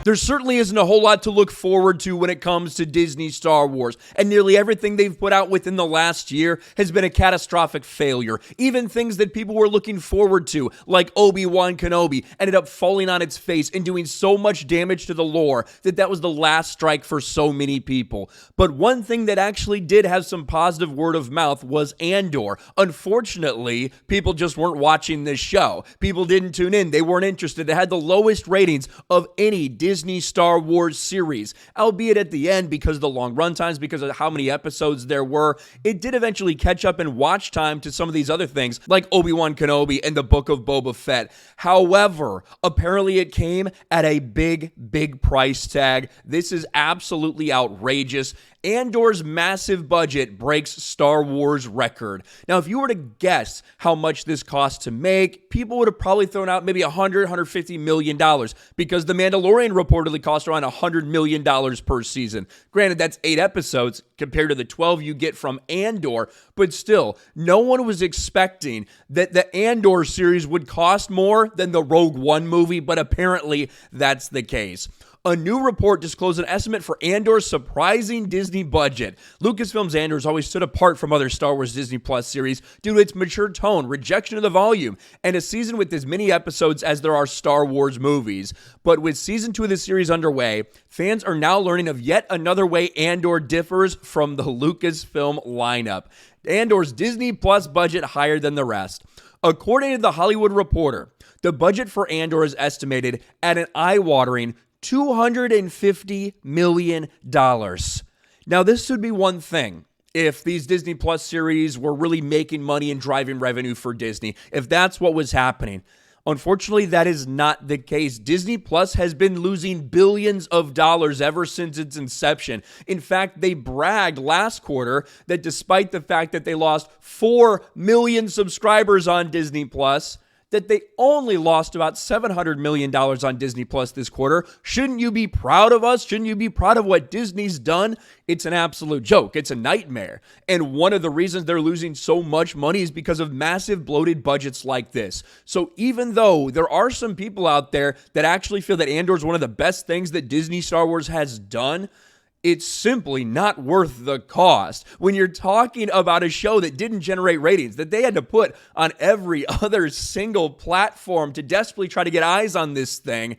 There certainly isn't a whole lot to look forward to when it comes to Disney Star Wars, and nearly everything they've put out within the last year has been a catastrophic failure. Even things that people were looking forward to, like Obi-Wan Kenobi, ended up falling on its face and doing so much damage to the lore that was the last strike for so many people. But one thing that actually did have some positive word of mouth was Andor. Unfortunately, people just weren't watching this show. People didn't tune in. They weren't interested. It had the lowest ratings of any Disney Star Wars series, albeit at the end, because of the long run times, because of how many episodes there were, it did eventually catch up in watch time to some of these other things like Obi-Wan Kenobi and the Book of Boba Fett. However, apparently it came at a big price tag. This is absolutely outrageous. Andor's massive budget breaks Star Wars record. Now, if you were to guess how much this cost to make, people would have probably thrown out maybe $150 million, because The Mandalorian reportedly cost around $100 million per season. Granted, that's 8 episodes compared to the 12 you get from Andor, but still, no one was expecting that the Andor series would cost more than the Rogue One movie, but apparently that's the case. A new report disclosed an estimate for Andor's surprising Disney budget. Lucasfilm's Andor has always stood apart from other Star Wars Disney Plus series due to its mature tone, rejection of the volume, and a season with as many episodes as there are Star Wars movies. But with season 2 of the series underway, fans are now learning of yet another way Andor differs from the Lucasfilm lineup. Andor's Disney Plus budget higher than the rest. According to The Hollywood Reporter, the budget for Andor is estimated at an eye-watering $250 million. Now, this would be one thing if these Disney Plus series were really making money and driving revenue for Disney, if that's what was happening. Unfortunately, that is not the case. Disney Plus has been losing billions of dollars ever since its inception. In fact, they bragged last quarter that despite the fact that they lost 4 million subscribers on Disney Plus, that they only lost about $700 million on Disney Plus this quarter. Shouldn't you be proud of us? Shouldn't you be proud of what Disney's done? It's an absolute joke. It's a nightmare. And one of the reasons they're losing so much money is because of massive bloated budgets like this. So even though there are some people out there that actually feel that Andor is one of the best things that Disney Star Wars has done, it's simply not worth the cost. When you're talking about a show that didn't generate ratings, that they had to put on every other single platform to desperately try to get eyes on this thing,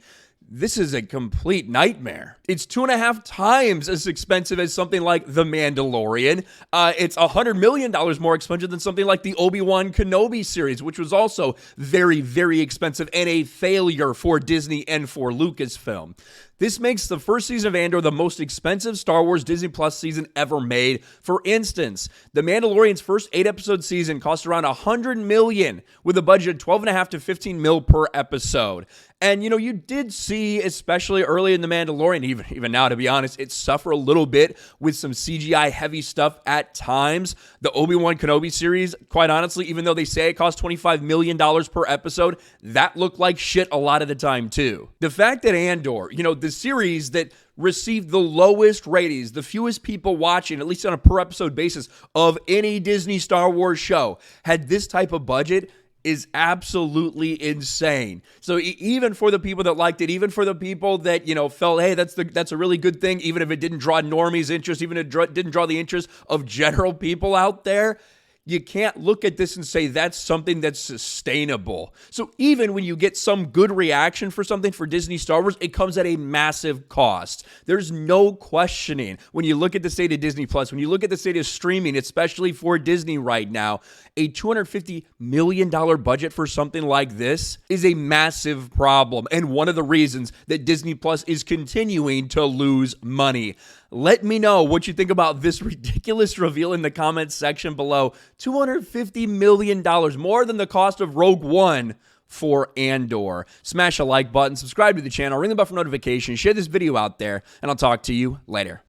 this is a complete nightmare. It's 2.5 times as expensive as something like The Mandalorian. It's $100 million more expensive than something like the Obi-Wan Kenobi series, which was also very expensive and a failure for Disney and for Lucasfilm. This makes the first season of Andor the most expensive Star Wars Disney Plus season ever made. For instance, The Mandalorian's first 8-episode season cost around $100 million, with a budget of $12.5 to $15 million per episode. And, you did see, especially early in The Mandalorian, even now, to be honest, it suffered a little bit with some CGI-heavy stuff at times. The Obi-Wan Kenobi series, quite honestly, even though they say it cost $25 million per episode, that looked like shit a lot of the time, too. The fact that Andor, the series that received the lowest ratings, the fewest people watching, at least on a per-episode basis, of any Disney Star Wars show, had this type of budget is absolutely insane. So even for the people that liked it, even for the people that, felt, hey, that's a really good thing, even if it didn't draw normies' interest, even if it didn't draw the interest of general people out there, you can't look at this and say that's something that's sustainable. So even when you get some good reaction for something for Disney Star Wars, it comes at a massive cost. There's no questioning when you look at the state of Disney Plus, when you look at the state of streaming, especially for Disney right now, a $250 million budget for something like this is a massive problem, and one of the reasons that Disney Plus is continuing to lose money. Let me know what you think about this ridiculous reveal in the comments section below. $250 million, more than the cost of Rogue One for Andor. Smash a like button, subscribe to the channel, ring the bell for notifications, share this video out there, and I'll talk to you later.